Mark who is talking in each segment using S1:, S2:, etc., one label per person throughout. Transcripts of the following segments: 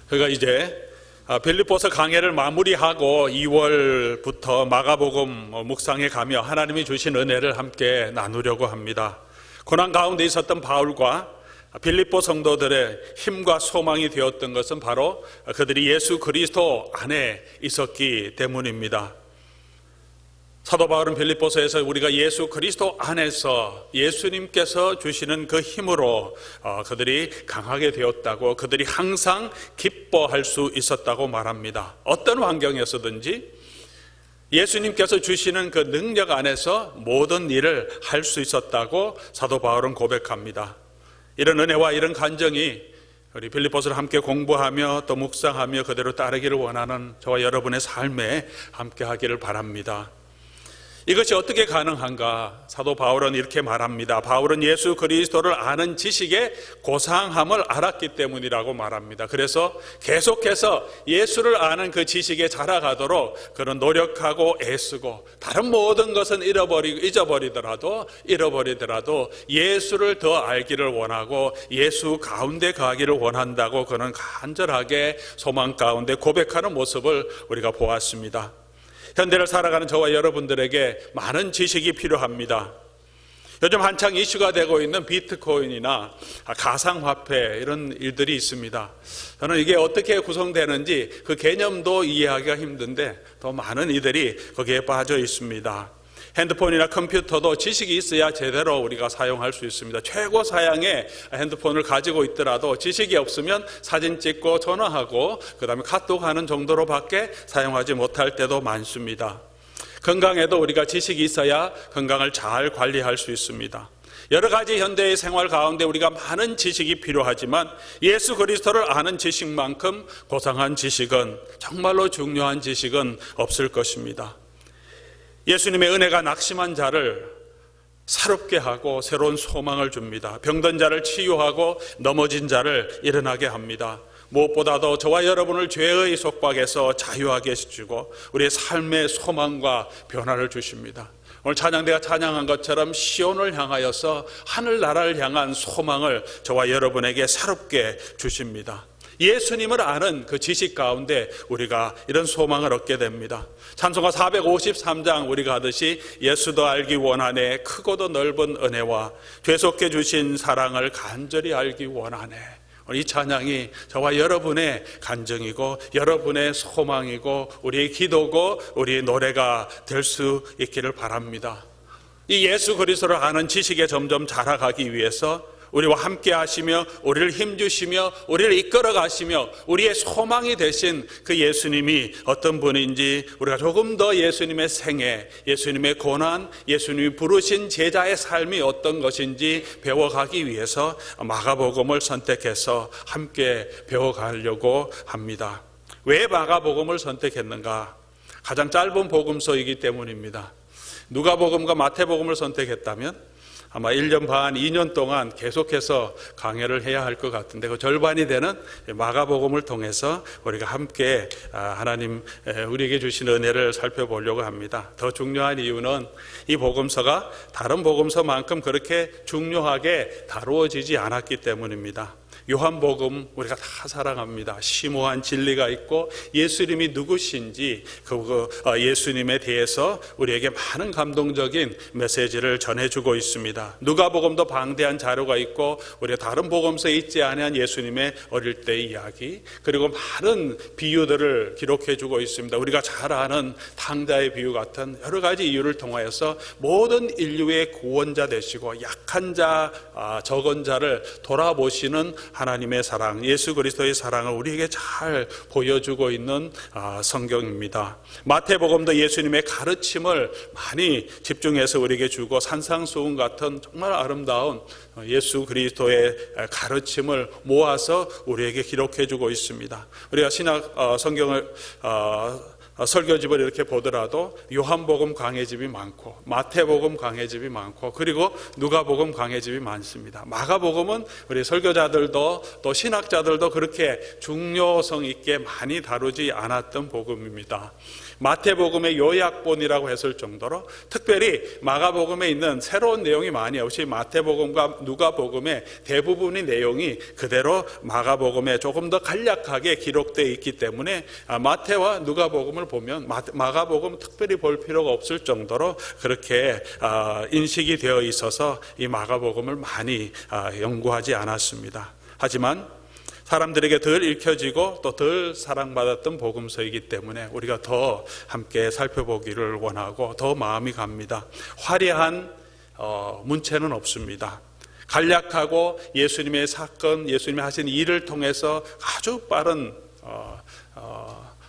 S1: 그러니까 이제 빌립보서 강해를 마무리하고 2월부터 마가복음 묵상에 가며 하나님이 주신 은혜를 함께 나누려고 합니다. 고난 가운데 있었던 바울과 빌립보 성도들의 힘과 소망이 되었던 것은 바로 그들이 예수 그리스도 안에 있었기 때문입니다. 사도 바울은 빌립보서에서 우리가 예수 그리스도 안에서 예수님께서 주시는 그 힘으로 그들이 강하게 되었다고, 그들이 항상 기뻐할 수 있었다고 말합니다. 어떤 환경에서든지 예수님께서 주시는 그 능력 안에서 모든 일을 할 수 있었다고 사도 바울은 고백합니다. 이런 은혜와 이런 간정이 우리 빌립보서를 함께 공부하며 또 묵상하며 그대로 따르기를 원하는 저와 여러분의 삶에 함께 하기를 바랍니다. 이것이 어떻게 가능한가? 사도 바울은 이렇게 말합니다. 바울은 예수 그리스도를 아는 지식의 고상함을 알았기 때문이라고 말합니다. 그래서 계속해서 예수를 아는 그 지식에 자라가도록 그는 노력하고 애쓰고, 다른 모든 것은 잊어버리더라도 예수를 더 알기를 원하고 예수 가운데 가기를 원한다고 그는 간절하게 소망 가운데 고백하는 모습을 우리가 보았습니다. 현대를 살아가는 저와 여러분들에게 많은 지식이 필요합니다. 요즘 한창 이슈가 되고 있는 비트코인이나 가상화폐, 이런 일들이 있습니다. 저는 이게 어떻게 구성되는지 그 개념도 이해하기가 힘든데 더 많은 이들이 거기에 빠져 있습니다. 핸드폰이나 컴퓨터도 지식이 있어야 제대로 우리가 사용할 수 있습니다. 최고 사양의 핸드폰을 가지고 있더라도 지식이 없으면 사진 찍고 전화하고 그 다음에 카톡하는 정도로밖에 사용하지 못할 때도 많습니다. 건강에도 우리가 지식이 있어야 건강을 잘 관리할 수 있습니다. 여러 가지 현대의 생활 가운데 우리가 많은 지식이 필요하지만 예수 그리스도를 아는 지식만큼 고상한 지식은, 정말로 중요한 지식은 없을 것입니다. 예수님의 은혜가 낙심한 자를 새롭게 하고 새로운 소망을 줍니다. 병든 자를 치유하고 넘어진 자를 일어나게 합니다. 무엇보다도 저와 여러분을 죄의 속박에서 자유하게 해주고 우리의 삶의 소망과 변화를 주십니다. 오늘 찬양대가 찬양한 것처럼 시온을 향하여서 하늘나라를 향한 소망을 저와 여러분에게 새롭게 주십니다. 예수님을 아는 그 지식 가운데 우리가 이런 소망을 얻게 됩니다. 찬송가 453장 우리가 하듯이 예수도 알기 원하네, 크고도 넓은 은혜와 죄속해 주신 사랑을 간절히 알기 원하네. 이 찬양이 저와 여러분의 간증이고 여러분의 소망이고 우리의 기도고 우리의 노래가 될 수 있기를 바랍니다. 이 예수 그리스도를 아는 지식에 점점 자라가기 위해서 우리와 함께 하시며 우리를 힘주시며 우리를 이끌어 가시며 우리의 소망이 되신 그 예수님이 어떤 분인지 우리가 조금 더 예수님의 생애, 예수님의 고난, 예수님이 부르신 제자의 삶이 어떤 것인지 배워가기 위해서 마가복음을 선택해서 함께 배워가려고 합니다. 왜 마가복음을 선택했는가? 가장 짧은 복음서이기 때문입니다. 누가복음과 마태복음을 선택했다면 아마 1년 반, 2년 동안 계속해서 강해를 해야 할 것 같은데 그 절반이 되는 마가복음을 통해서 우리가 함께 하나님 우리에게 주신 은혜를 살펴보려고 합니다. 더 중요한 이유는 이 복음서가 다른 복음서만큼 그렇게 중요하게 다루어지지 않았기 때문입니다. 요한복음 우리가 다 사랑합니다. 심오한 진리가 있고 예수님이 누구신지 예수님에 대해서 우리에게 많은 감동적인 메시지를 전해주고 있습니다. 누가복음도 방대한 자료가 있고 우리가 다른 복음서에 있지 않은 예수님의 어릴 때의 이야기, 그리고 많은 비유들을 기록해주고 있습니다. 우리가 잘 아는 탕자의 비유 같은 여러 가지 이유를 통하여서 모든 인류의 구원자 되시고 약한 자, 적은 자를 돌아보시는 하나님의 사랑, 예수 그리스도의 사랑을 우리에게 잘 보여주고 있는 성경입니다. 마태복음도 예수님의 가르침을 많이 집중해서 우리에게 주고 산상수훈 같은 정말 아름다운 예수 그리스도의 가르침을 모아서 우리에게 기록해주고 있습니다. 우리가 신약 성경을 설교집을 이렇게 보더라도 요한복음 강해집이 많고 마태복음 강해집이 많고 그리고 누가복음 강해집이 많습니다. 마가복음은 우리 설교자들도 또 신학자들도 그렇게 중요성 있게 많이 다루지 않았던 복음입니다. 마태복음의 요약본이라고 했을 정도로 특별히 마가복음에 있는 새로운 내용이 많이 없이 마태복음과 누가복음의 대부분의 내용이 그대로 마가복음에 조금 더 간략하게 기록되어 있기 때문에 마태와 누가복음을 보면 마가복음 특별히 볼 필요가 없을 정도로 그렇게 인식이 되어 있어서 이 마가복음을 많이 연구하지 않았습니다. 하지만 사람들에게 덜 읽혀지고 또 덜 사랑받았던 복음서이기 때문에 우리가 더 함께 살펴보기를 원하고 더 마음이 갑니다. 화려한 문체는 없습니다. 간략하고 예수님의 사건, 예수님이 하신 일을 통해서 아주 빠른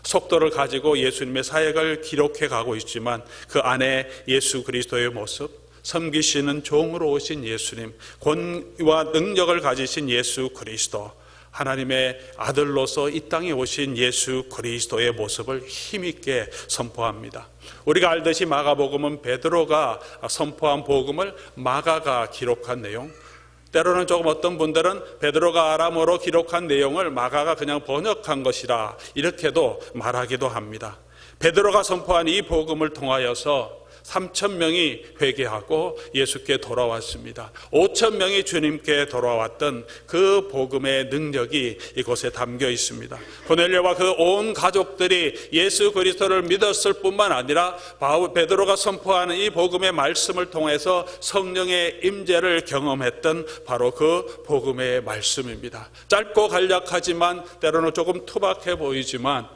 S1: 속도를 가지고 예수님의 사역을 기록해 가고 있지만 그 안에 예수 그리스도의 모습, 섬기시는 종으로 오신 예수님, 권위와 능력을 가지신 예수 그리스도, 하나님의 아들로서 이 땅에 오신 예수 그리스도의 모습을 힘있게 선포합니다. 우리가 알듯이 마가복음은 베드로가 선포한 복음을 마가가 기록한 내용, 때로는 조금 어떤 분들은 베드로가 아람어로 기록한 내용을 마가가 그냥 번역한 것이라 이렇게도 말하기도 합니다. 베드로가 선포한 이 복음을 통하여서 3,000명이 회개하고 예수께 돌아왔습니다. 5,000명이 주님께 돌아왔던 그 복음의 능력이 이곳에 담겨 있습니다. 고넬료와 그 온 가족들이 예수 그리스도를 믿었을 뿐만 아니라 베드로가 선포하는 이 복음의 말씀을 통해서 성령의 임재를 경험했던 바로 그 복음의 말씀입니다. 짧고 간략하지만 때로는 조금 투박해 보이지만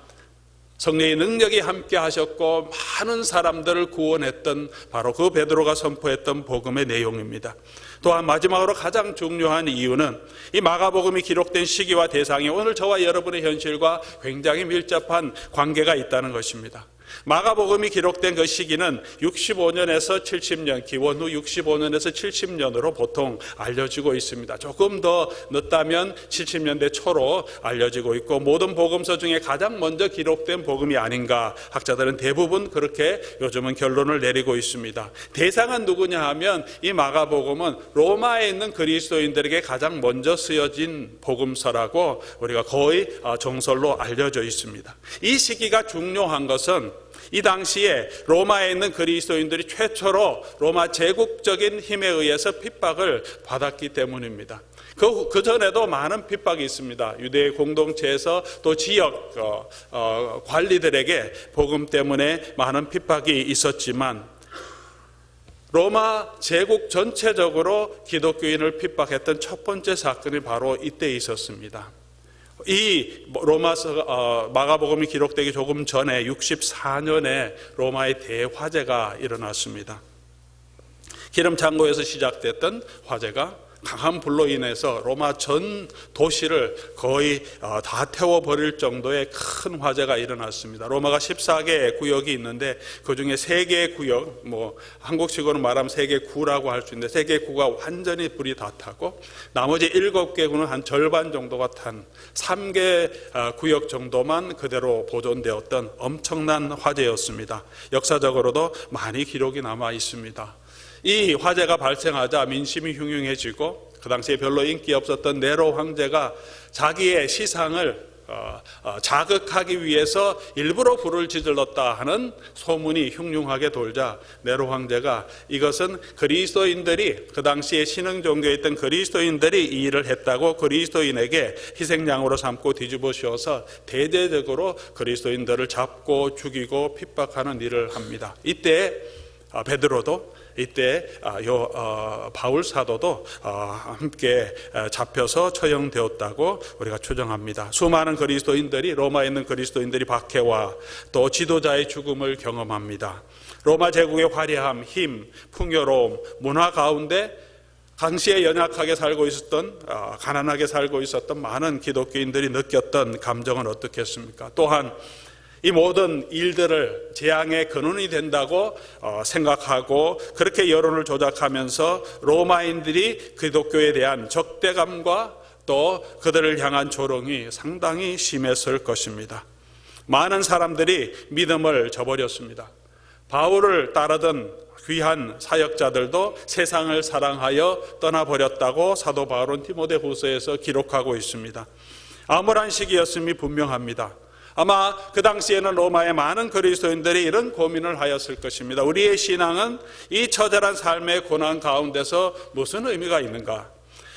S1: 성령의 능력이 함께 하셨고 많은 사람들을 구원했던 바로 그 베드로가 선포했던 복음의 내용입니다. 또한 마지막으로 가장 중요한 이유는 이 마가복음이 기록된 시기와 대상이 오늘 저와 여러분의 현실과 굉장히 밀접한 관계가 있다는 것입니다. 마가복음이 기록된 그 시기는 65년에서 70년, 기원 후 65년에서 70년으로 보통 알려지고 있습니다. 조금 더 늦다면 70년대 초로 알려지고 있고 모든 복음서 중에 가장 먼저 기록된 복음이 아닌가 학자들은 대부분 그렇게 요즘은 결론을 내리고 있습니다. 대상은 누구냐 하면 이 마가복음은 로마에 있는 그리스도인들에게 가장 먼저 쓰여진 복음서라고 우리가 거의 정설로 알려져 있습니다. 이 시기가 중요한 것은 이 당시에 로마에 있는 그리스도인들이 최초로 로마 제국적인 힘에 의해서 핍박을 받았기 때문입니다. 그 전에도 많은 핍박이 있습니다. 유대 공동체에서 또 지역 관리들에게 복음 때문에 많은 핍박이 있었지만 로마 제국 전체적으로 기독교인을 핍박했던 첫 번째 사건이 바로 이때 있었습니다. 이 로마서 마가복음이 기록되기 조금 전에 64년에 로마의 대화재가 일어났습니다. 기름 창고에서 시작됐던 화재가 강한 불로 인해서 로마 전 도시를 거의 다 태워버릴 정도의 큰 화재가 일어났습니다. 로마가 14개의 구역이 있는데 그중에 3개의 구역, 한국식으로 말하면 3개 구라고 할 수 있는데 3개 구가 완전히 불이 다 타고 나머지 7개 구는 한 절반 정도가 탄 3개 구역 정도만 그대로 보존되었던 엄청난 화재였습니다. 역사적으로도 많이 기록이 남아 있습니다. 이 화재가 발생하자 민심이 흉흉해지고 그 당시에 별로 인기 없었던 네로 황제가 자기의 시상을 자극하기 위해서 일부러 불을 지질렀다 하는 소문이 흉흉하게 돌자 네로 황제가 이것은 그리스도인들이 그 당시에 신흥 종교에 있던 그리스도인들이 이 일을 했다고 그리스도인에게 희생양으로 삼고 뒤집어 씌워서 대대적으로 그리스도인들을 잡고 죽이고 핍박하는 일을 합니다. 이때 베드로도 이때 바울 사도도 함께 잡혀서 처형되었다고 우리가 추정합니다. 수많은 그리스도인들이 로마에 있는 그리스도인들이 박해와 또 지도자의 죽음을 경험합니다. 로마 제국의 화려함, 힘, 풍요로움, 문화 가운데 당시에 연약하게 살고 있었던 가난하게 살고 있었던 많은 기독교인들이 느꼈던 감정은 어떻겠습니까? 또한 이 모든 일들을 재앙의 근원이 된다고 생각하고 그렇게 여론을 조작하면서 로마인들이 기독교에 대한 적대감과 또 그들을 향한 조롱이 상당히 심했을 것입니다. 많은 사람들이 믿음을 저버렸습니다. 바울을 따르던 귀한 사역자들도 세상을 사랑하여 떠나버렸다고 사도 바울은 디모데후서에서 기록하고 있습니다. 암울한 시기였음이 분명합니다. 아마 그 당시에는 로마의 많은 그리스도인들이 이런 고민을 하였을 것입니다. 우리의 신앙은 이 처절한 삶의 고난 가운데서 무슨 의미가 있는가?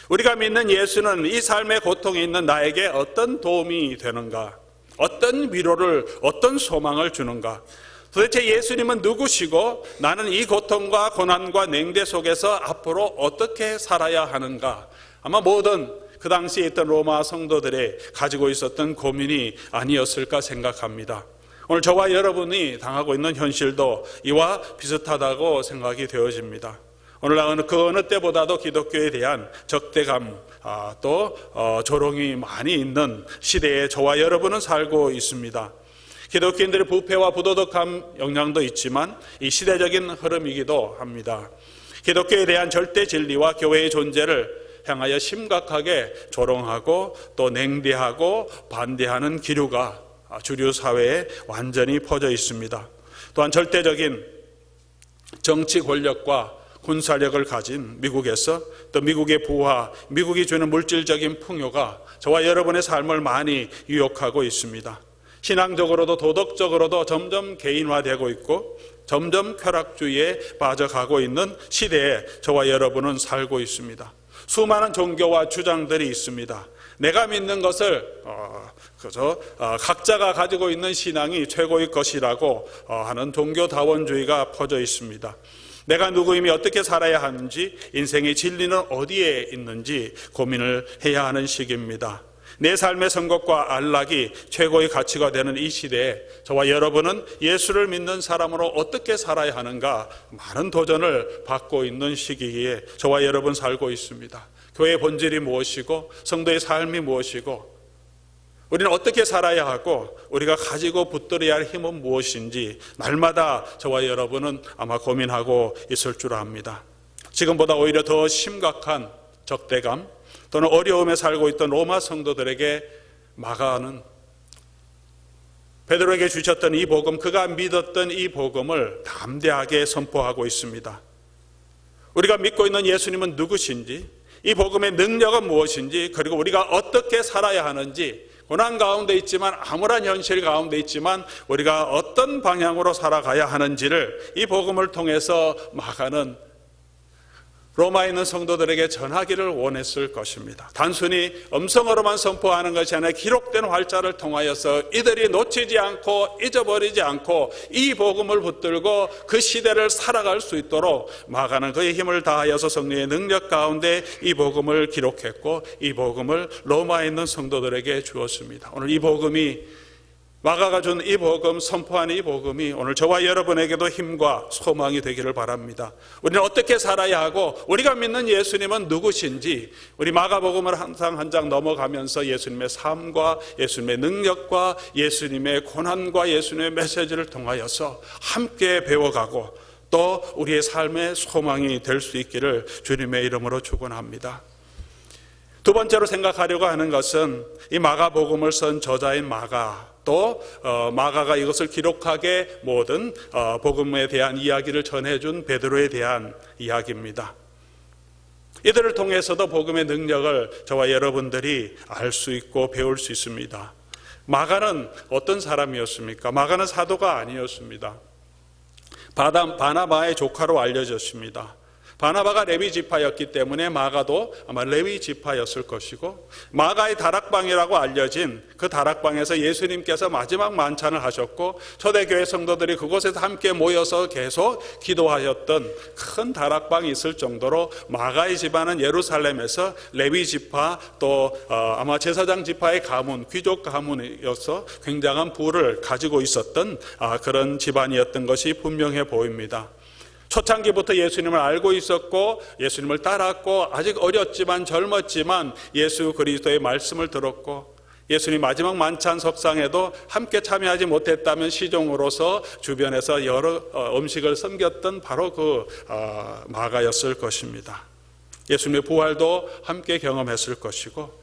S1: 우리가 믿는 예수는 이 삶의 고통이 있는 나에게 어떤 도움이 되는가? 어떤 위로를, 어떤 소망을 주는가? 도대체 예수님은 누구시고 나는 이 고통과 고난과 냉대 속에서 앞으로 어떻게 살아야 하는가? 아마 모든 그 당시에 있던 로마 성도들이 가지고 있었던 고민이 아니었을까 생각합니다. 오늘 저와 여러분이 당하고 있는 현실도 이와 비슷하다고 생각이 되어집니다. 오늘날 그 어느 때보다도 기독교에 대한 적대감, 또 조롱이 많이 있는 시대에 저와 여러분은 살고 있습니다. 기독교인들의 부패와 부도덕한 영향도 있지만 이 시대적인 흐름이기도 합니다. 기독교에 대한 절대 진리와 교회의 존재를 향하여 심각하게 조롱하고 또 냉대하고 반대하는 기류가 주류 사회에 완전히 퍼져 있습니다. 또한 절대적인 정치 권력과 군사력을 가진 미국에서 또 미국의 부와 미국이 주는 물질적인 풍요가 저와 여러분의 삶을 많이 유혹하고 있습니다. 신앙적으로도 도덕적으로도 점점 개인화되고 있고 점점 쾌락주의에 빠져가고 있는 시대에 저와 여러분은 살고 있습니다. 수많은 종교와 주장들이 있습니다. 내가 믿는 것을 각자가 가지고 있는 신앙이 최고의 것이라고 하는 종교다원주의가 퍼져 있습니다. 내가 누구이며 어떻게 살아야 하는지, 인생의 진리는 어디에 있는지 고민을 해야 하는 시기입니다. 내 삶의 선곡과 안락이 최고의 가치가 되는 이 시대에 저와 여러분은 예수를 믿는 사람으로 어떻게 살아야 하는가 많은 도전을 받고 있는 시기에 저와 여러분 살고 있습니다. 교회의 본질이 무엇이고 성도의 삶이 무엇이고 우리는 어떻게 살아야 하고 우리가 가지고 붙들어야 할 힘은 무엇인지 날마다 저와 여러분은 아마 고민하고 있을 줄 압니다. 지금보다 오히려 더 심각한 적대감 또는 어려움에 살고 있던 로마 성도들에게 마가는 베드로에게 주셨던 이 복음, 그가 믿었던 이 복음을 담대하게 선포하고 있습니다. 우리가 믿고 있는 예수님은 누구신지, 이 복음의 능력은 무엇인지, 그리고 우리가 어떻게 살아야 하는지, 고난 가운데 있지만 암울한 현실 가운데 있지만 우리가 어떤 방향으로 살아가야 하는지를 이 복음을 통해서 마가는 로마에 있는 성도들에게 전하기를 원했을 것입니다. 단순히 음성으로만 선포하는 것이 아니라 기록된 활자를 통하여서 이들이 놓치지 않고 잊어버리지 않고 이 복음을 붙들고 그 시대를 살아갈 수 있도록 마가는 그의 힘을 다하여서 성령의 능력 가운데 이 복음을 기록했고 이 복음을 로마에 있는 성도들에게 주었습니다. 오늘 이 복음이 마가가 준 이 복음, 선포하는 이 복음이 오늘 저와 여러분에게도 힘과 소망이 되기를 바랍니다. 우리는 어떻게 살아야 하고 우리가 믿는 예수님은 누구신지 우리 마가복음을 항상 한 장 넘어가면서 예수님의 삶과 예수님의 능력과 예수님의 고난과 예수님의 메시지를 통하여서 함께 배워가고 또 우리의 삶의 소망이 될 수 있기를 주님의 이름으로 축원합니다. 두 번째로 생각하려고 하는 것은 이 마가복음을 쓴 저자인 마가 또 마가가 이것을 기록하게 모든 복음에 대한 이야기를 전해준 베드로에 대한 이야기입니다. 이들을 통해서도 복음의 능력을 저와 여러분들이 알 수 있고 배울 수 있습니다. 마가는 어떤 사람이었습니까? 마가는 사도가 아니었습니다. 바나바의 조카로 알려졌습니다. 바나바가 레위 지파였기 때문에 마가도 아마 레위 지파였을 것이고 마가의 다락방이라고 알려진 그 다락방에서 예수님께서 마지막 만찬을 하셨고 초대교회 성도들이 그곳에서 함께 모여서 계속 기도하셨던 큰 다락방이 있을 정도로 마가의 집안은 예루살렘에서 레위 지파 또 아마 제사장 지파의 가문, 귀족 가문이어서 굉장한 부를 가지고 있었던 그런 집안이었던 것이 분명해 보입니다. 초창기부터 예수님을 알고 있었고 예수님을 따랐고 아직 어렸지만 젊었지만 예수 그리스도의 말씀을 들었고 예수님 마지막 만찬 석상에도 함께 참여하지 못했다면 시종으로서 주변에서 여러 음식을 섬겼던 바로 그 마가였을 것입니다. 예수님의 부활도 함께 경험했을 것이고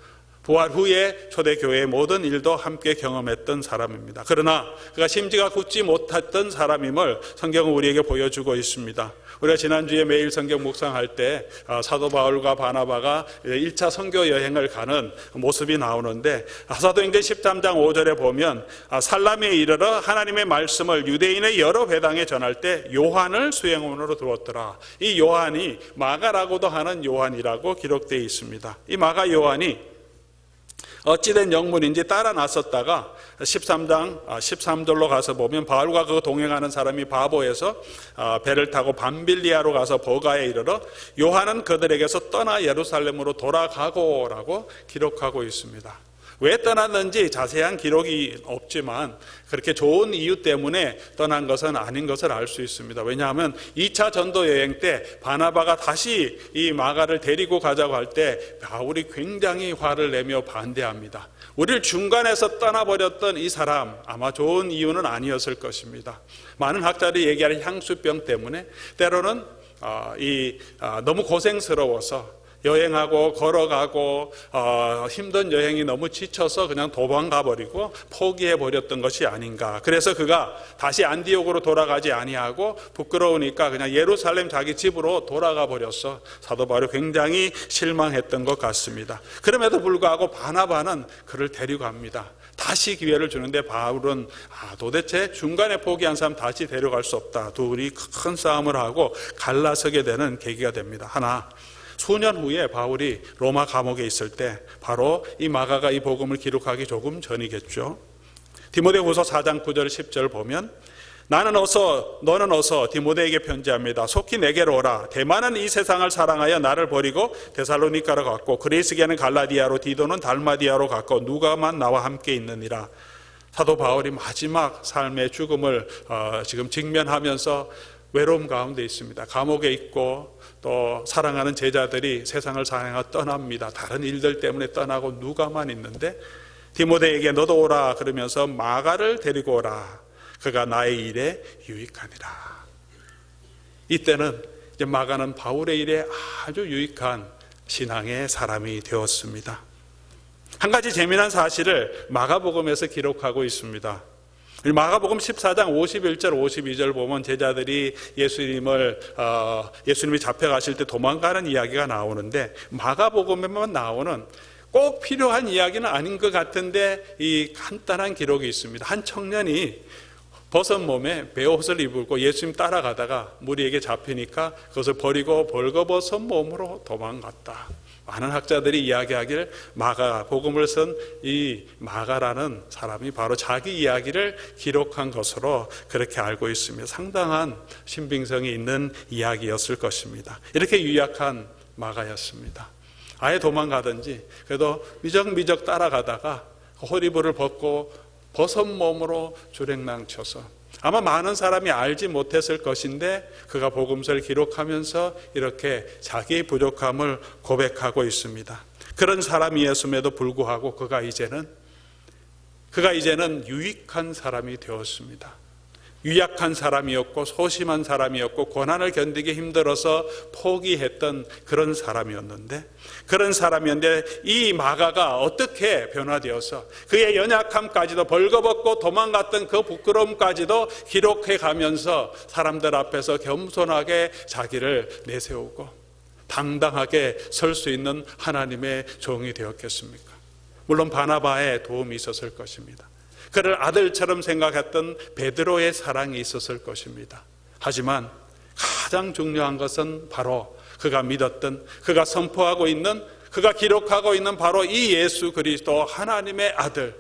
S1: 부활 후에 초대교회의 모든 일도 함께 경험했던 사람입니다. 그러나 그가 심지가 굳지 못했던 사람임을 성경은 우리에게 보여주고 있습니다. 우리가 지난주에 매일 성경 묵상할 때 사도 바울과 바나바가 1차 선교 여행을 가는 모습이 나오는데, 사도행전 13장 5절에 보면 살람에 이르러 하나님의 말씀을 유대인의 여러 회당에 전할 때 요한을 수행원으로 두었더라. 이 요한이 마가라고도 하는 요한이라고 기록되어 있습니다. 이 마가 요한이 어찌된 영문인지 따라 나섰다가 13장 13절로 가서 보면 바울과 그 동행하는 사람이 바보에서 배를 타고 밤빌리아로 가서 버가에 이르러 요한은 그들에게서 떠나 예루살렘으로 돌아가고라고 기록하고 있습니다. 왜 떠났는지 자세한 기록이 없지만 그렇게 좋은 이유 때문에 떠난 것은 아닌 것을 알 수 있습니다. 왜냐하면 2차 전도 여행 때 바나바가 다시 이 마가를 데리고 가자고 할 때 바울이 굉장히 화를 내며 반대합니다. 우리를 중간에서 떠나버렸던 이 사람, 아마 좋은 이유는 아니었을 것입니다. 많은 학자들이 얘기하는 향수병 때문에, 때로는 너무 고생스러워서 여행하고 걸어가고 힘든 여행이 너무 지쳐서 그냥 도망가 버리고 포기해 버렸던 것이 아닌가. 그래서 그가 다시 안디옥으로 돌아가지 아니하고 부끄러우니까 그냥 예루살렘 자기 집으로 돌아가 버렸어. 사도 바울이 굉장히 실망했던 것 같습니다. 그럼에도 불구하고 바나바는 그를 데려갑니다. 다시 기회를 주는데 바울은 도대체 중간에 포기한 사람 다시 데려갈 수 없다. 둘이 큰 싸움을 하고 갈라서게 되는 계기가 됩니다. 하나, 수년 후에 바울이 로마 감옥에 있을 때 바로 이 마가가 이 복음을 기록하기 조금 전이겠죠. 디모데후서 4장 9절 10절 보면 너는 어서 디모데에게 편지합니다. 속히 내게로 오라. 대만은 이 세상을 사랑하여 나를 버리고 데살로니가로 갔고 그레이스게는 갈라디아로 디도는 달마디아로 갔고 누가만 나와 함께 있느니라. 사도 바울이 마지막 삶의 죽음을 지금 직면하면서 외로움 가운데 있습니다. 감옥에 있고 또 사랑하는 제자들이 세상을 사랑하여 떠납니다. 다른 일들 때문에 떠나고 누가만 있는데 디모데에게 너도 오라 그러면서 마가를 데리고 오라. 그가 나의 일에 유익하니라. 이때는 이제 마가는 바울의 일에 아주 유익한 신앙의 사람이 되었습니다. 한 가지 재미난 사실을 마가복음에서 기록하고 있습니다. 마가복음 14장 51절 52절 보면 제자들이 예수님이 잡혀가실 때 도망가는 이야기가 나오는데, 마가복음에만 나오는 꼭 필요한 이야기는 아닌 것 같은데 이 간단한 기록이 있습니다. 한 청년이 벗은 몸에 베옷을 입고 예수님 따라가다가 무리에게 잡히니까 그것을 버리고 벌거벗은 몸으로 도망갔다. 많은 학자들이 이야기하기를 마가복음을 쓴 이 마가라는 사람이 바로 자기 이야기를 기록한 것으로 그렇게 알고 있습니다. 상당한 신빙성이 있는 이야기였을 것입니다. 이렇게 유약한 마가였습니다. 아예 도망가든지 그래도 미적미적 따라가다가 호리부를 벗고 벗은 몸으로 주랭랑쳐서 아마 많은 사람이 알지 못했을 것인데 그가 복음서를 기록하면서 이렇게 자기의 부족함을 고백하고 있습니다. 그런 사람이었음에도 불구하고 그가 이제는 유익한 사람이 되었습니다. 유약한 사람이었고 소심한 사람이었고 고난을 견디기 힘들어서 포기했던 그런 사람이었는데 이 마가가 어떻게 변화되어서 그의 연약함까지도 벌거벗고 도망갔던 그 부끄러움까지도 기록해 가면서 사람들 앞에서 겸손하게 자기를 내세우고 당당하게 설 수 있는 하나님의 종이 되었겠습니까? 물론 바나바의 도움이 있었을 것입니다. 그를 아들처럼 생각했던 베드로의 사랑이 있었을 것입니다. 하지만 가장 중요한 것은 바로 그가 믿었던, 그가 선포하고 있는, 그가 기록하고 있는 바로 이 예수 그리스도 하나님의 아들,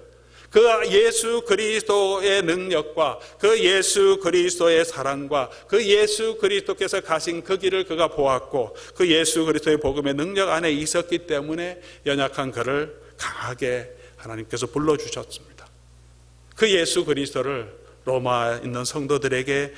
S1: 그 예수 그리스도의 능력과 그 예수 그리스도의 사랑과 그 예수 그리스도께서 가신 그 길을 그가 보았고 그 예수 그리스도의 복음의 능력 안에 있었기 때문에 연약한 그를 강하게 하나님께서 불러주셨습니다. 그 예수 그리스도를 로마에 있는 성도들에게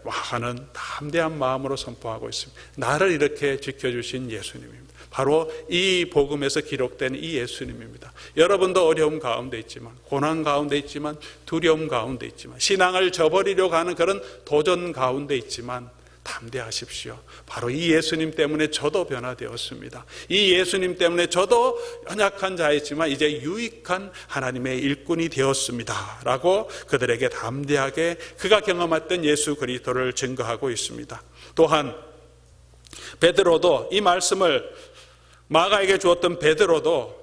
S1: 마가는 담대한 마음으로 선포하고 있습니다. 나를 이렇게 지켜주신 예수님입니다. 바로 이 복음에서 기록된 이 예수님입니다. 여러분도 어려움 가운데 있지만, 고난 가운데 있지만, 두려움 가운데 있지만, 신앙을 저버리려고 하는 그런 도전 가운데 있지만 담대하십시오. 바로 이 예수님 때문에 저도 변화되었습니다. 이 예수님 때문에 저도 연약한 자였지만 이제 유익한 하나님의 일꾼이 되었습니다 라고 그들에게 담대하게 그가 경험했던 예수 그리스도를 증거하고 있습니다. 또한 베드로도, 이 말씀을 마가에게 주었던 베드로도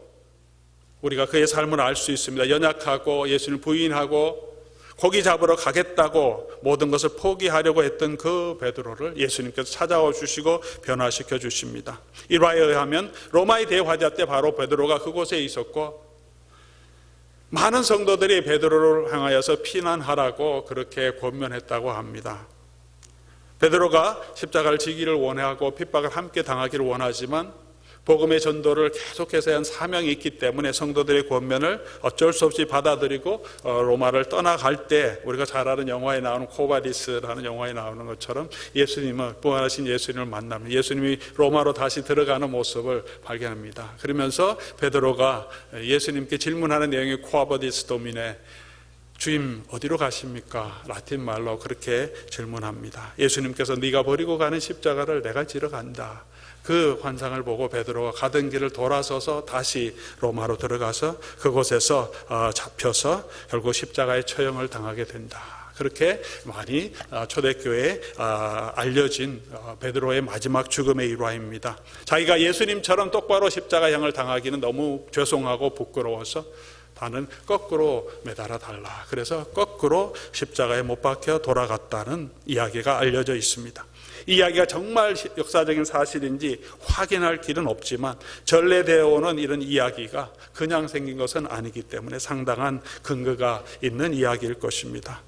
S1: 우리가 그의 삶을 알 수 있습니다. 연약하고 예수님을 부인하고 고기 잡으러 가겠다고 모든 것을 포기하려고 했던 그 베드로를 예수님께서 찾아와 주시고 변화시켜 주십니다. 일화에 의하면 로마의 대화자 때 바로 베드로가 그곳에 있었고 많은 성도들이 베드로를 향하여서 피난하라고 그렇게 권면했다고 합니다. 베드로가 십자가를 지기를 원하고 핍박을 함께 당하기를 원하지만 복음의 전도를 계속해서 한 사명이 있기 때문에 성도들의 권면을 어쩔 수 없이 받아들이고 로마를 떠나갈 때 우리가 잘 아는 영화에 나오는 코바디스라는 영화에 나오는 것처럼 예수님을, 부활하신 예수님을 만납니다. 예수님이 로마로 다시 들어가는 모습을 발견합니다. 그러면서 베드로가 예수님께 질문하는 내용이 코바디스 도미네, 주님 어디로 가십니까? 라틴 말로 그렇게 질문합니다. 예수님께서 네가 버리고 가는 십자가를 내가 지러 간다. 그 환상을 보고 베드로가 가던 길을 돌아서서 다시 로마로 들어가서 그곳에서 잡혀서 결국 십자가의 처형을 당하게 된다. 그렇게 많이 초대교회에 알려진 베드로의 마지막 죽음의 일화입니다. 자기가 예수님처럼 똑바로 십자가형을 당하기는 너무 죄송하고 부끄러워서 나는 거꾸로 매달아 달라. 그래서 거꾸로 십자가에 못 박혀 돌아갔다는 이야기가 알려져 있습니다. 이 이야기가 정말 역사적인 사실인지 확인할 길은 없지만 전래되어 오는 이런 이야기가 그냥 생긴 것은 아니기 때문에 상당한 근거가 있는 이야기일 것입니다.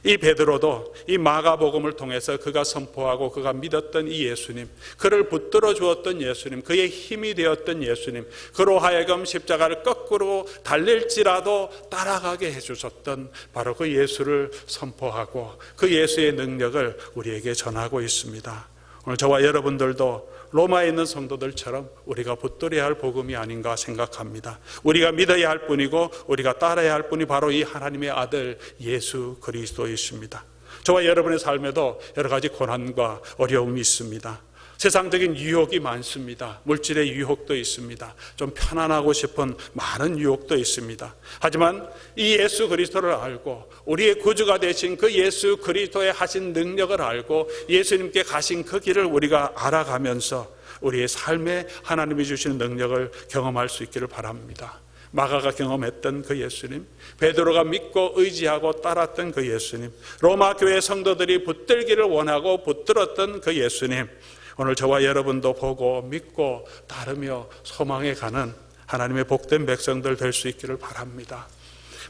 S1: 이 베드로도 이 마가복음을 통해서 그가 선포하고 그가 믿었던 이 예수님, 그를 붙들어 주었던 예수님, 그의 힘이 되었던 예수님, 그로 하여금 십자가를 거꾸로 달릴지라도 따라가게 해주셨던 바로 그 예수를 선포하고 그 예수의 능력을 우리에게 전하고 있습니다. 오늘 저와 여러분들도 로마에 있는 성도들처럼 우리가 붙들어야 할 복음이 아닌가 생각합니다. 우리가 믿어야 할 분이고 우리가 따라야 할 분이 바로 이 하나님의 아들 예수 그리스도이십니다. 저와 여러분의 삶에도 여러 가지 고난과 어려움이 있습니다. 세상적인 유혹이 많습니다. 물질의 유혹도 있습니다. 좀 편안하고 싶은 많은 유혹도 있습니다. 하지만 이 예수 그리스도를 알고 우리의 구주가 되신 그 예수 그리스도의 하신 능력을 알고 예수님께 가신 그 길을 우리가 알아가면서 우리의 삶에 하나님이 주시는 능력을 경험할 수 있기를 바랍니다. 마가가 경험했던 그 예수님, 베드로가 믿고 의지하고 따랐던 그 예수님, 로마 교회 성도들이 붙들기를 원하고 붙들었던 그 예수님, 오늘 저와 여러분도 보고 믿고 따르며 소망해 가는 하나님의 복된 백성들 될 수 있기를 바랍니다.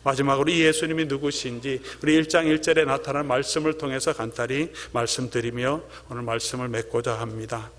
S1: 마지막으로 이 예수님이 누구신지 우리 1장 1절에 나타난 말씀을 통해서 간단히 말씀드리며 오늘 말씀을 맺고자 합니다.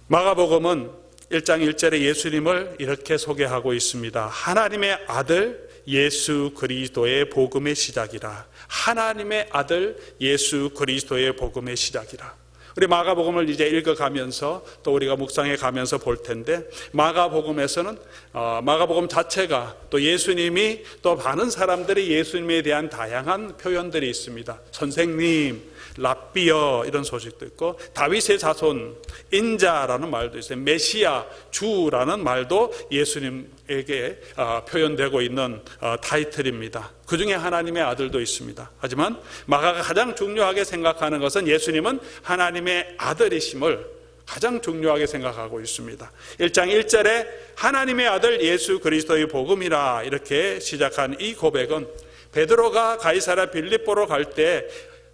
S1: 마가복음은 1장 1절에 예수님을 이렇게 소개하고 있습니다. 하나님의 아들 예수 그리스도의 복음의 시작이라. 하나님의 아들 예수 그리스도의 복음의 시작이라. 우리 마가복음을 이제 읽어가면서 또 우리가 묵상해 가면서 볼 텐데 마가복음에서는 마가복음 자체가 또 예수님이 또 많은 사람들이 예수님에 대한 다양한 표현들이 있습니다. 선생님, 랍비여 이런 소식도 있고 다윗의 자손, 인자라는 말도 있어요. 메시아, 주라는 말도 예수님에게 표현되고 있는 타이틀입니다. 그 중에 하나님의 아들도 있습니다. 하지만 마가가 가장 중요하게 생각하는 것은 예수님은 하나님의 아들이심을 가장 중요하게 생각하고 있습니다. 1장 1절에 하나님의 아들 예수 그리스도의 복음이라 이렇게 시작한 이 고백은 베드로가 가이사랴 빌립보로 갈 때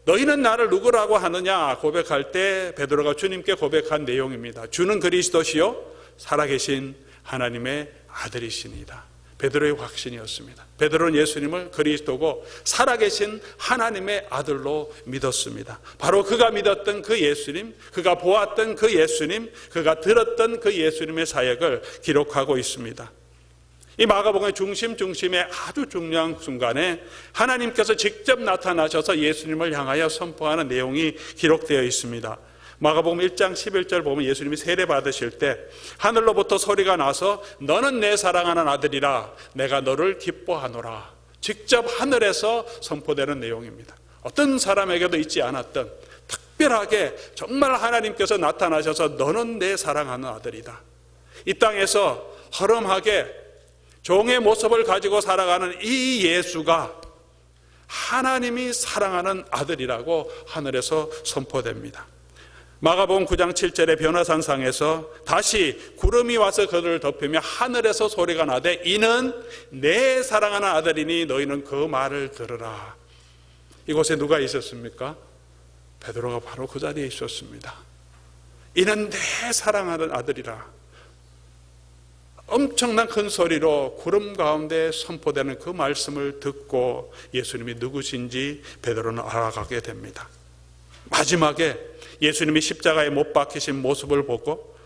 S1: 너희는 나를 누구라고 하느냐 고백할 때 베드로가 주님께 고백한 내용입니다. 주는 그리스도시요 살아계신 하나님의 아들이시니이다. 베드로의 확신이었습니다. 베드로는 예수님을 그리스도고 살아계신 하나님의 아들로 믿었습니다. 바로 그가 믿었던 그 예수님, 그가 보았던 그 예수님, 그가 들었던 그 예수님의 사역을 기록하고 있습니다. 이 마가복음의 중심에 아주 중요한 순간에 하나님께서 직접 나타나셔서 예수님을 향하여 선포하는 내용이 기록되어 있습니다. 마가복음 1장 11절 보면 예수님이 세례 받으실 때 하늘로부터 소리가 나서 너는 내 사랑하는 아들이라 내가 너를 기뻐하노라. 직접 하늘에서 선포되는 내용입니다. 어떤 사람에게도 있지 않았던 특별하게 정말 하나님께서 나타나셔서 너는 내 사랑하는 아들이다. 이 땅에서 허름하게 종의 모습을 가지고 살아가는 이 예수가 하나님이 사랑하는 아들이라고 하늘에서 선포됩니다. 마가복음 9장 7절의 변화산상에서 다시 구름이 와서 그들을 덮으며 하늘에서 소리가 나되 이는 내 사랑하는 아들이니 너희는 그 말을 들으라. 이곳에 누가 있었습니까? 베드로가 바로 그 자리에 있었습니다. 이는 내 사랑하는 아들이라. 엄청난 큰 소리로 구름 가운데 선포되는 그 말씀을 듣고 예수님이 누구신지 베드로는 알아가게 됩니다. 마지막에 예수님이 십자가에 못 박히신 모습을 보고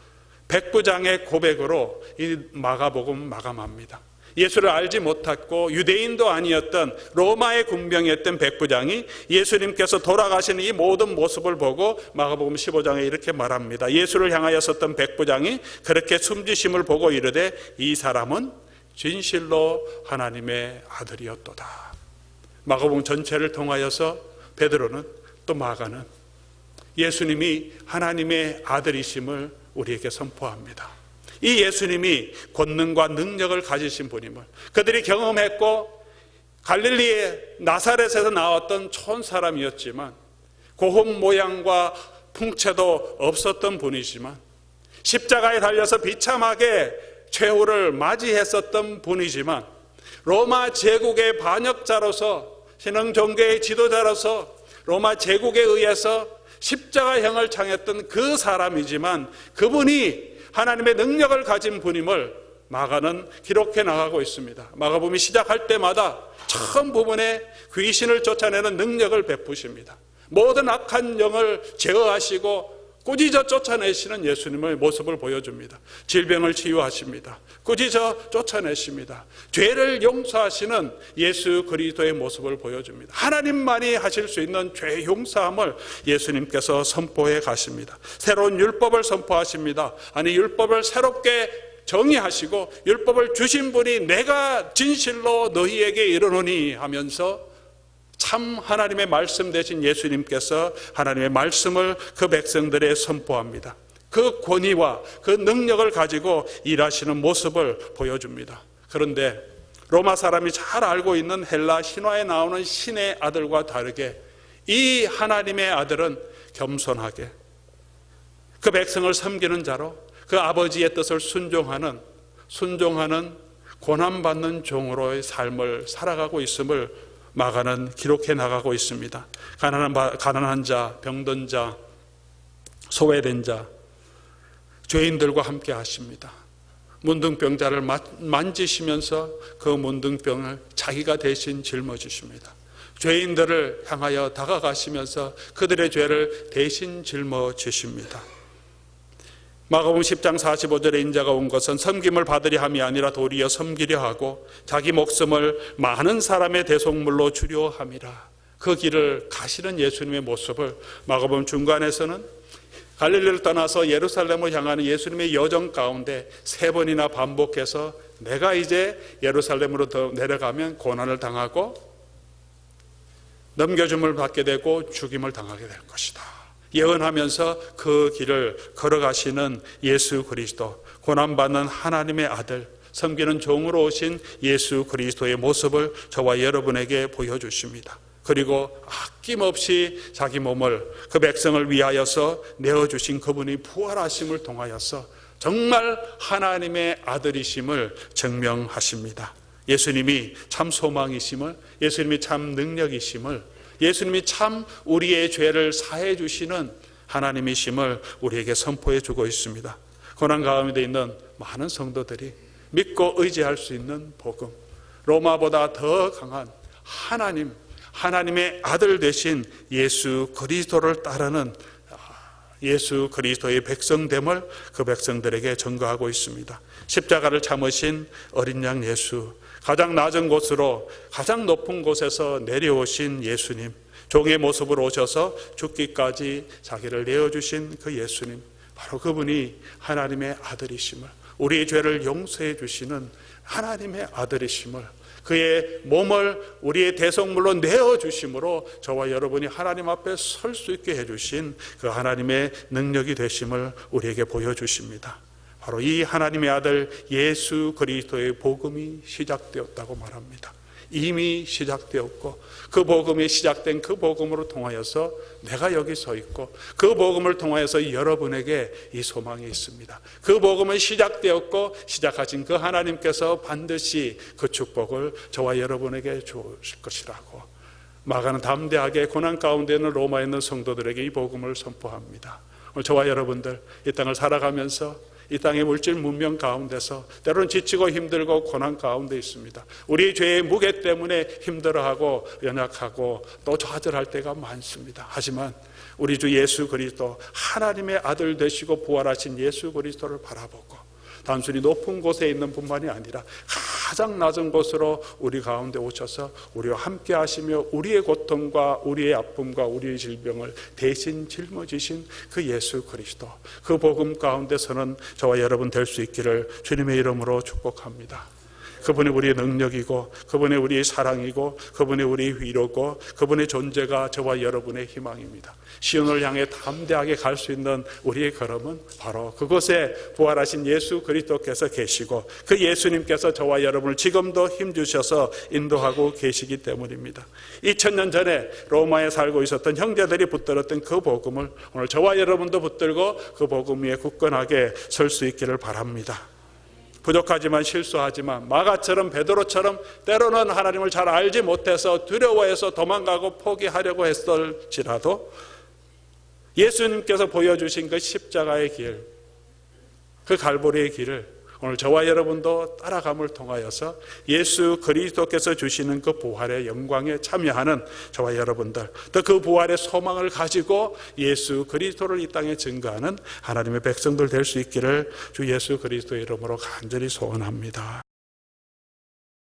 S1: 백부장의 고백으로 이 마가복음 마감합니다. 예수를 알지 못했고 유대인도 아니었던 로마의 군병이었던 백부장이 예수님께서 돌아가시는 이 모든 모습을 보고 마가복음 15장에 이렇게 말합니다. 예수를 향하여 섰던 백부장이 그렇게 숨지심을 보고 이르되 이 사람은 진실로 하나님의 아들이었도다. 마가복음 전체를 통하여서 베드로는 또 마가는 예수님이 하나님의 아들이심을 우리에게 선포합니다. 이 예수님이 권능과 능력을 가지신 분임을 그들이 경험했고 갈릴리의 나사렛에서 나왔던 촌 사람이었지만 고혼 모양과 풍채도 없었던 분이지만 십자가에 달려서 비참하게 최후를 맞이했었던 분이지만 로마 제국의 반역자로서 신흥 종교의 지도자로서 로마 제국에 의해서 십자가형을 당했던 그 사람이지만 그분이 하나님의 능력을 가진 분임을 마가는 기록해 나가고 있습니다. 마가복음이 시작할 때마다 처음 부분에 귀신을 쫓아내는 능력을 베푸십니다. 모든 악한 영을 제어하시고 꾸짖어 쫓아내시는 예수님의 모습을 보여줍니다. 질병을 치유하십니다. 꾸짖어 쫓아내십니다. 죄를 용서하시는 예수 그리스도의 모습을 보여줍니다. 하나님만이 하실 수 있는 죄 용서함을 예수님께서 선포해 가십니다. 새로운 율법을 선포하십니다. 아니 율법을 새롭게 정의하시고 율법을 주신 분이 내가 진실로 너희에게 이르노니 하면서 참 하나님의 말씀 되신 예수님께서 하나님의 말씀을 그 백성들에 선포합니다. 그 권위와 그 능력을 가지고 일하시는 모습을 보여줍니다. 그런데 로마 사람이 잘 알고 있는 헬라 신화에 나오는 신의 아들과 다르게 이 하나님의 아들은 겸손하게 그 백성을 섬기는 자로 그 아버지의 뜻을 순종하는 고난받는 종으로의 삶을 살아가고 있음을 마가는 기록해 나가고 있습니다. 가난한 자, 병든 자, 소외된 자, 죄인들과 함께 하십니다. 문둥병자를 만지시면서 그 문둥병을 자기가 대신 짊어지십니다. 죄인들을 향하여 다가가시면서 그들의 죄를 대신 짊어지십니다. 마가복음 10장 45절에 인자가 온 것은 섬김을 받으려 함이 아니라 도리어 섬기려 하고 자기 목숨을 많은 사람의 대속물로 주려 함이라. 그 길을 가시는 예수님의 모습을 마가복음 중간에서는 갈릴리를 떠나서 예루살렘을 향하는 예수님의 여정 가운데 3번이나 반복해서 내가 이제 예루살렘으로 더 내려가면 고난을 당하고 넘겨줌을 받게 되고 죽임을 당하게 될 것이다 예언하면서 그 길을 걸어가시는 예수 그리스도, 고난받는 하나님의 아들, 섬기는 종으로 오신 예수 그리스도의 모습을 저와 여러분에게 보여주십니다. 그리고 아낌없이 자기 몸을 그 백성을 위하여서 내어주신 그분이 부활하심을 통하여서 정말 하나님의 아들이심을 증명하십니다. 예수님이 참 소망이심을, 예수님이 참 능력이심을, 예수님이 참 우리의 죄를 사해 주시는 하나님이심을 우리에게 선포해 주고 있습니다. 고난 가운데 있는 많은 성도들이 믿고 의지할 수 있는 복음, 로마보다 더 강한 하나님의 아들 되신 예수 그리스도를 따르는 예수 그리스도의 백성됨을 그 백성들에게 전가하고 있습니다. 십자가를 참으신 어린 양 예수, 가장 낮은 곳으로 가장 높은 곳에서 내려오신 예수님, 종의 모습으로 오셔서 죽기까지 자기를 내어주신 그 예수님, 바로 그분이 하나님의 아들이심을, 우리의 죄를 용서해 주시는 하나님의 아들이심을, 그의 몸을 우리의 대성물로 내어주심으로 저와 여러분이 하나님 앞에 설 수 있게 해주신 그 하나님의 능력이 되심을 우리에게 보여주십니다. 바로 이 하나님의 아들 예수 그리스도의 복음이 시작되었다고 말합니다. 이미 시작되었고, 그 복음이 시작된 그 복음으로 통하여서 내가 여기 서 있고, 그 복음을 통하여서 여러분에게 이 소망이 있습니다. 그 복음은 시작되었고 시작하신 그 하나님께서 반드시 그 축복을 저와 여러분에게 주실 것이라고 마가는 담대하게 고난 가운데 있는 로마에 있는 성도들에게 이 복음을 선포합니다. 오늘 저와 여러분들 이 땅을 살아가면서 이 땅의 물질 문명 가운데서 때로는 지치고 힘들고 고난 가운데 있습니다. 우리 죄의 무게 때문에 힘들어하고 연약하고 또 좌절할 때가 많습니다. 하지만 우리 주 예수 그리스도, 하나님의 아들 되시고 부활하신 예수 그리스도를 바라보고 단순히 높은 곳에 있는 분만이 아니라 가장 낮은 곳으로 우리 가운데 오셔서 우리와 함께 하시며 우리의 고통과 우리의 아픔과 우리의 질병을 대신 짊어지신 그 예수 그리스도, 그 복음 가운데서는 저와 여러분 될 수 있기를 주님의 이름으로 축복합니다. 그분이 우리의 능력이고, 그분이 우리의 사랑이고, 그분이 우리의 위로고, 그분의 존재가 저와 여러분의 희망입니다. 시온을 향해 담대하게 갈 수 있는 우리의 걸음은 바로 그곳에 부활하신 예수 그리스도께서 계시고, 그 예수님께서 저와 여러분을 지금도 힘주셔서 인도하고 계시기 때문입니다. 2000년 전에 로마에 살고 있었던 형제들이 붙들었던 그 복음을 오늘 저와 여러분도 붙들고 그 복음 위에 굳건하게 설 수 있기를 바랍니다. 부족하지만 실수하지만 마가처럼 베드로처럼 때로는 하나님을 잘 알지 못해서 두려워해서 도망가고 포기하려고 했을지라도 예수님께서 보여주신 그 십자가의 길, 그 갈보리의 길을 오늘 저와 여러분도 따라감을 통하여서 예수 그리스도께서 주시는 그 부활의 영광에 참여하는 저와 여러분들, 또 그 부활의 소망을 가지고 예수 그리스도를 이 땅에 증거하는 하나님의 백성들 될 수 있기를 주 예수 그리스도의 이름으로 간절히 소원합니다.